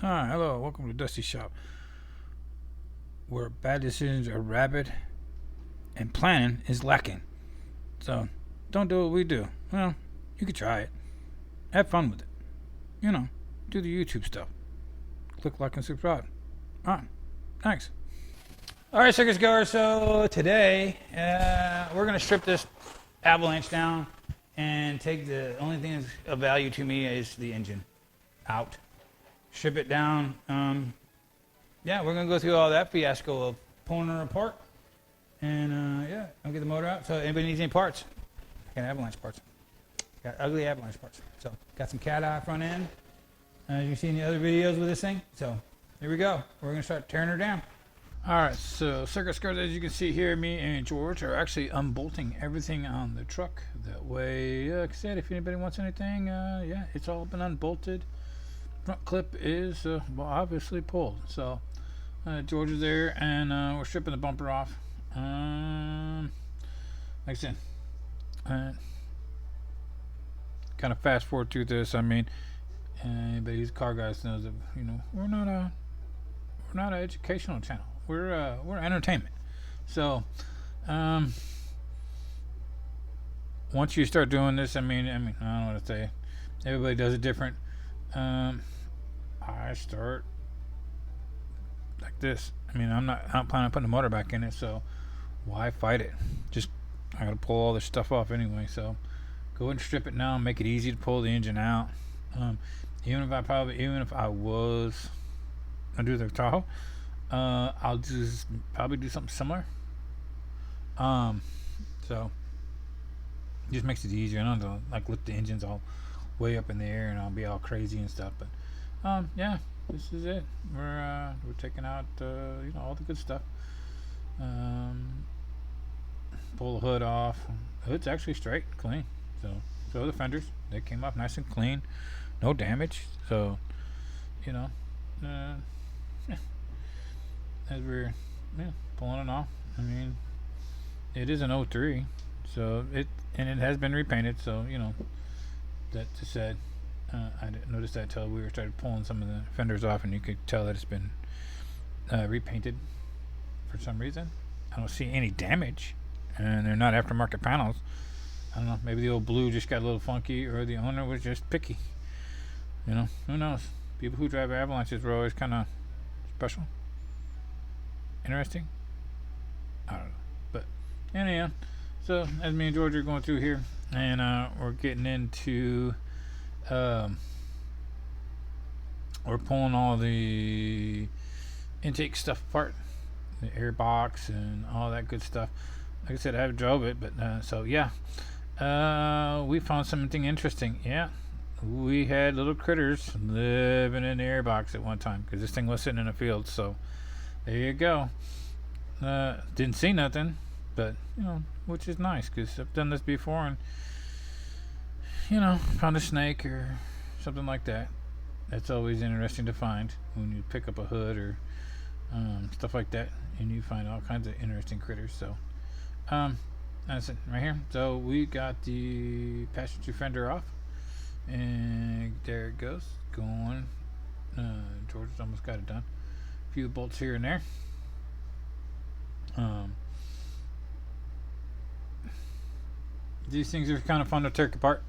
Hi, hello, welcome to Dusty Shop, where bad decisions are rabid and planning is lacking. So, don't do what we do. Well, you could try it. Have fun with it. You know, do the YouTube stuff. Click like and subscribe. Alright, thanks. Alright, circus goers, so today we're going to strip this Avalanche down and take the only thing that's of value to me is the engine out. Strip it down. Yeah, we're going to go through all that fiasco of pulling her apart. And yeah, I'll get the motor out. So anybody needs any parts? I got Avalanche parts. Got ugly Avalanche parts. So got some cat eye front end. As you see in the other videos with this thing. So here we go. We're going to start tearing her down. Alright, so circuit skirts, as you can see here, me and George are actually unbolting everything on the truck. That way, like I said, if anybody wants anything, yeah, it's all been unbolted. Front clip is, well, obviously pulled. So George is there, and we're stripping the bumper off. Like I said, kind of fast forward through this. I mean, anybody who's car guys knows that we're not an educational channel. We're entertainment. So, once you start doing this, I mean, I don't know what to say. Everybody does it different. I start like this. I mean, I'm not planning on putting the motor back in it, so why fight it? Just I gotta pull all this stuff off anyway. So go ahead and strip it now and make it easy to pull the engine out. Even if I was gonna do the Tahoe, I'll just probably do something similar. So just makes it easier. I don't have to like lift the engines all way up in the air and I'll be all crazy and stuff. But yeah, this is it. We're taking out all the good stuff. Pull the hood off. The hood's actually straight, clean. So the fenders, they came off nice and clean, no damage. So yeah, as we're pulling it off. I mean, it is an 03, so it has been repainted. So that just said. I didn't notice that until we started pulling some of the fenders off, and you could tell that it's been repainted for some reason. I don't see any damage, and they're not aftermarket panels. I don't know. Maybe the old blue just got a little funky, or the owner was just picky. Who knows? People who drive Avalanches were always kind of special, interesting. I don't know, but anyhow. So as me and George are going through here, and we're getting into. We're pulling all the intake stuff apart, the air box and all that good stuff. Like I said, I haven't drove it, but so yeah, we found something interesting. Yeah, we had little critters living in the air box at one time because this thing was sitting in a field. So there you go. Didn't see nothing, but which is nice because I've done this before and. Found a snake or something like that. That's always interesting to find when you pick up a hood or stuff like that, and you find all kinds of interesting critters. So, that's it right here. So we got the passenger fender off, and there it goes, going. George's almost got it done. A few bolts here and there. These things are kind of fun to take apart.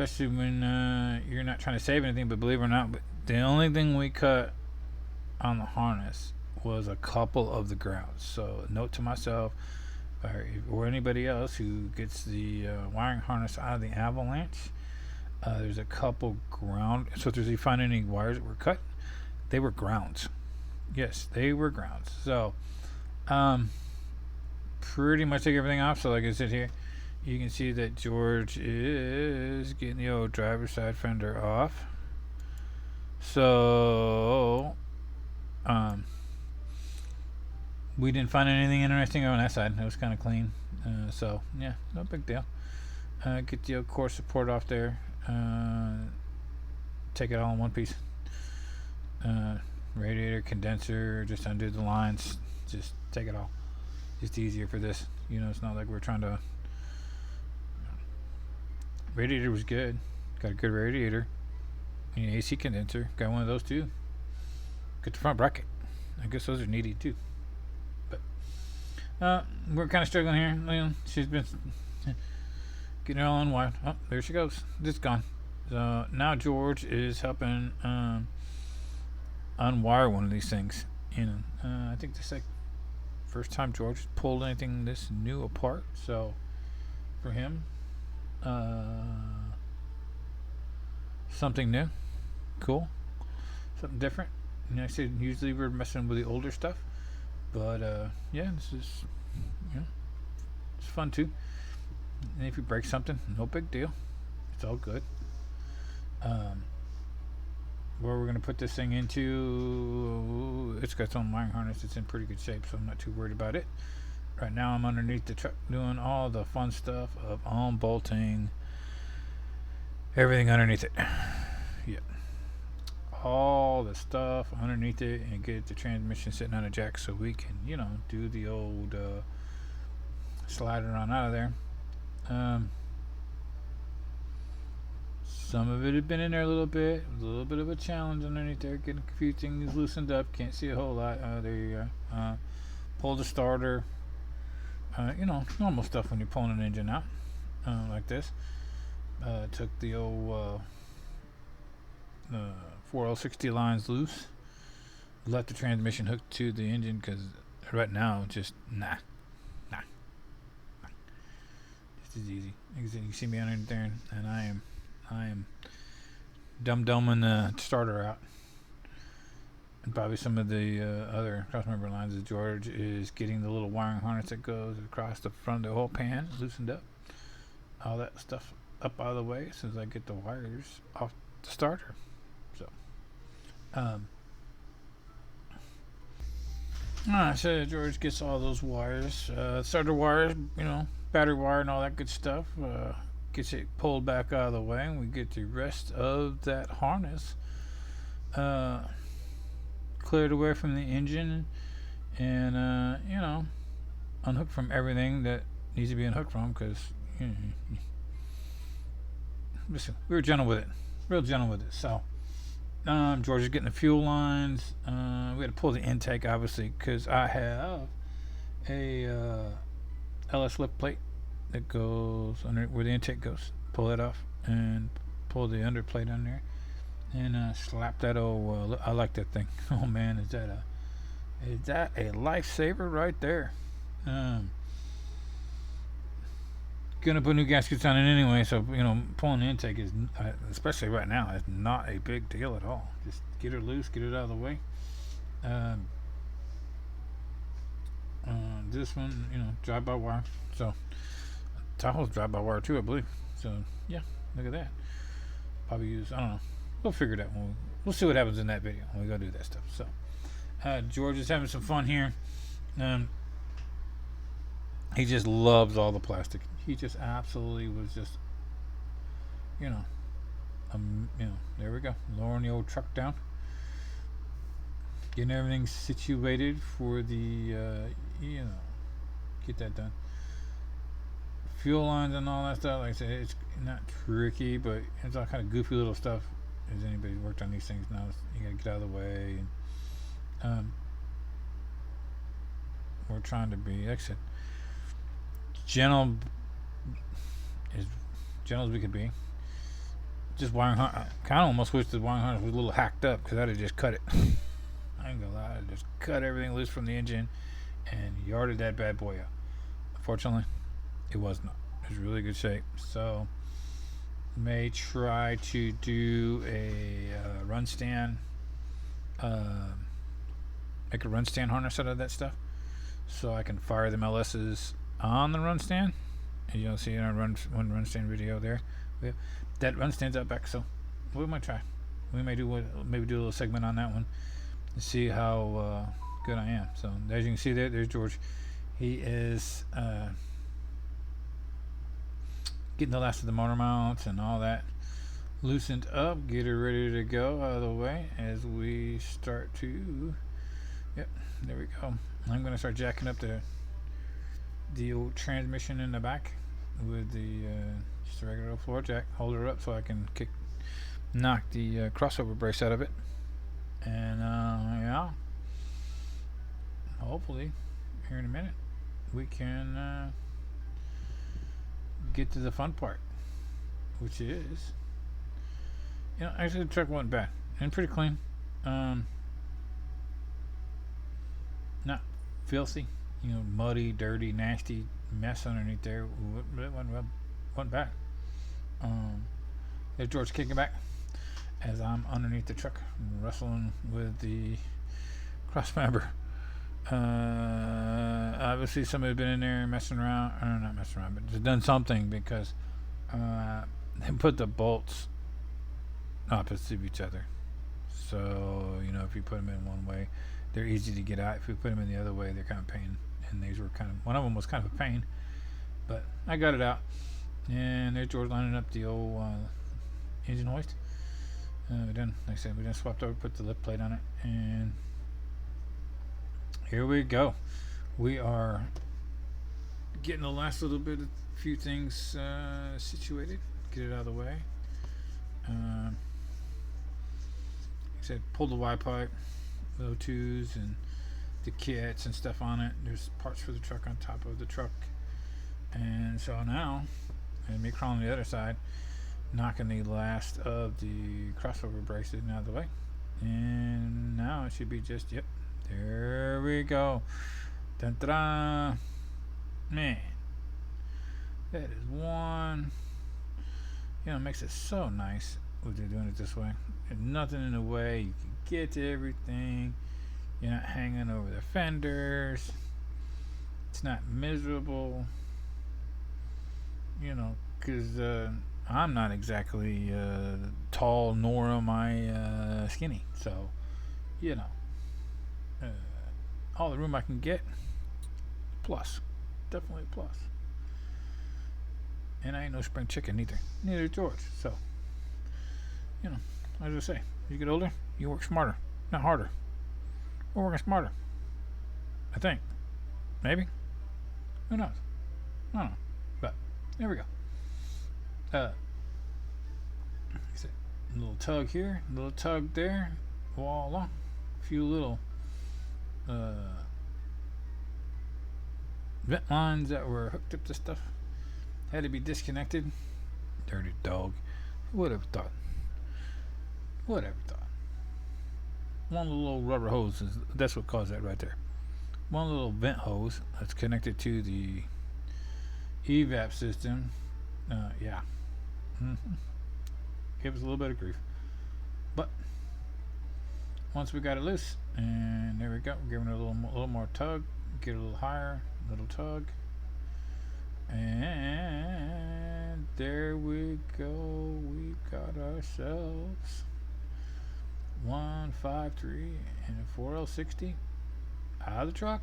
Especially when you're not trying to save anything, but believe it or not, the only thing we cut on the harness was a couple of the grounds. So, note to myself, or anybody else who gets the wiring harness out of the Avalanche, there's a couple ground. So, if you find any wires that were cut, they were grounds. Yes, they were grounds. So, pretty much take everything off. So, like I said here. You can see that George is getting the old driver's side fender off. So, we didn't find anything interesting on that side. It was kind of clean. So, yeah, no big deal. Get the old core support off there. Take it all in one piece. Radiator, condenser, just undo the lines. Just take it all. Just easier for this. It's not like we're trying to. Radiator was good. Got a good radiator. AC condenser. Got one of those too. get the front bracket. I guess those are needed too. But we're kind of struggling here. She's been getting her all unwired. Oh, there she goes. It's gone. So now George is helping unwire one of these things. I think this is like first time George has pulled anything this new apart. So for him, something new, cool, something different. I said usually we're messing with the older stuff, but yeah, this is it's fun too. And if you break something, no big deal. It's all good. Where we're gonna put this thing into, it's got its own wiring harness. It's in pretty good shape, so I'm not too worried about it. Right now, I'm underneath the truck doing all the fun stuff of unbolting everything underneath it. Yeah, all the stuff underneath it, and get the transmission sitting on a jack so we can, do the old slide it on out of there. Some of it had been in there a little bit. It was a little bit of a challenge underneath there, getting a few things loosened up. Can't see a whole lot. There you go. Pull the starter. Normal stuff when you're pulling an engine out like this. Took the old 4L60 lines loose. Let the transmission hook to the engine because right now, just nah. This is easy. You see me under there, and I am dumbing the starter out. And probably some of the other crossmember lines of George is getting the little wiring harness that goes across the front of the whole pan loosened up. All that stuff up out of the way as soon as I get the wires off the starter. So, so George gets all those wires, starter wires, battery wire and all that good stuff. Gets it pulled back out of the way, and we get the rest of that harness cleared away from the engine, and unhooked from everything that needs to be unhooked from. Because listen, we were gentle with it, real gentle with it. So George is getting the fuel lines. We had to pull the intake, obviously, because I have a LS lift plate that goes under where the intake goes. Pull that off and pull the under plate on there, and slap that old. I like that thing. Oh man, is that a lifesaver right there? Gonna put new gaskets on it anyway, so pulling the intake is, especially right now, is not a big deal at all. Just get her loose, get it out of the way. This one, drive-by-wire. So Tahoe's drive-by-wire too, I believe. So yeah, look at that. Probably use, I don't know. We'll figure it out. We'll see what happens in that video when we go do that stuff. So George is having some fun here. He just loves all the plastic. He just absolutely was just, there we go. Lowering the old truck down. Getting everything situated for the, get that done. Fuel lines and all that stuff, like I said, it's not tricky, but it's all kind of goofy little stuff. Has anybody worked on these things now? You gotta get out of the way. And, we're trying to be, like I said, gentle as we could be. Just wiring harness. I kind of almost wish the wiring harness was a little hacked up, because I'd have just cut it. I ain't gonna lie, I'd just cut everything loose from the engine and yarded that bad boy out. Unfortunately, it was not. It was really good shape. So may try to do a run stand, make a run stand harness out of that stuff, so I can fire them LS's on the run stand. And you'll see in our one run stand video there. That run stand's out back, so we might try. We may do maybe do a little segment on that one and see how good I am. So as you can see there's George. He is getting the last of the motor mounts and all that loosened up, get her ready to go out of the way as we start to, yep, there we go. I'm going to start jacking up the old transmission in the back with the just a regular old floor jack. Hold her up so I can knock the crossover brace out of it. And yeah, hopefully, here in a minute, we can get to the fun part, which is, actually the truck wasn't bad and pretty clean. Not filthy, muddy, dirty, nasty mess underneath there. It wasn't bad. There's George kicking back as I'm underneath the truck wrestling with the cross member. Obviously somebody's been in there messing around, or not messing around, but just done something because they put the bolts opposite of each other. So, if you put them in one way, they're easy to get out. If you put them in the other way, they're kind of pain. And these were one of them was kind of a pain, but I got it out. And there's George lining up the old engine hoist. We done swapped over, put the lift plate on it, and here we go. We are getting the last little bit of few things situated. Get it out of the way. Like I said, pulled the Y pipe, the O2s, and the kits and stuff on it. There's parts for the truck on top of the truck. And so now, and me crawling the other side, knocking the last of the crossover braces out of the way. And now it should be just, yep, there we go. Dun-da-da. Man, that is one. It makes it so nice when they're doing it this way. There's nothing in the way. You can get to everything. You're not hanging over the fenders. It's not miserable. Because I'm not exactly tall, nor am I skinny. So, all the room I can get, plus. Definitely a plus. And I ain't no spring chicken either. Neither is George. So, as I say, as you get older, you work smarter, not harder. We're working smarter. I think. Maybe. Who knows? I don't know. But, there we go. A little tug here, a little tug there, voila. A few little vent lines that were hooked up to stuff had to be disconnected. Dirty dog. Would have thought. One little rubber hose that's what caused that right there. One little vent hose that's connected to the evap system. Yeah. Gave us a little bit of grief. But once we got it loose, and there we go, we're giving it a little more tug, get a little higher, little tug, and there we go. We got ourselves 153 and a 4L60 out of the truck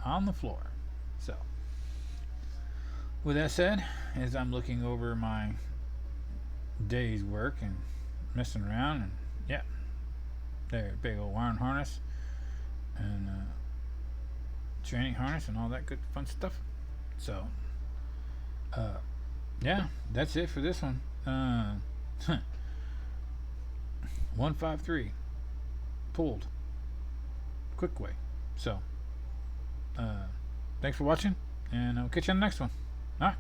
on the floor. So, with that said, as I'm looking over my day's work and messing around, and yeah, there, big old wiring harness and training harness and all that good fun stuff. So, yeah, that's it for this one. 153 pulled quick way. So, thanks for watching, and I'll catch you on the next one. All right.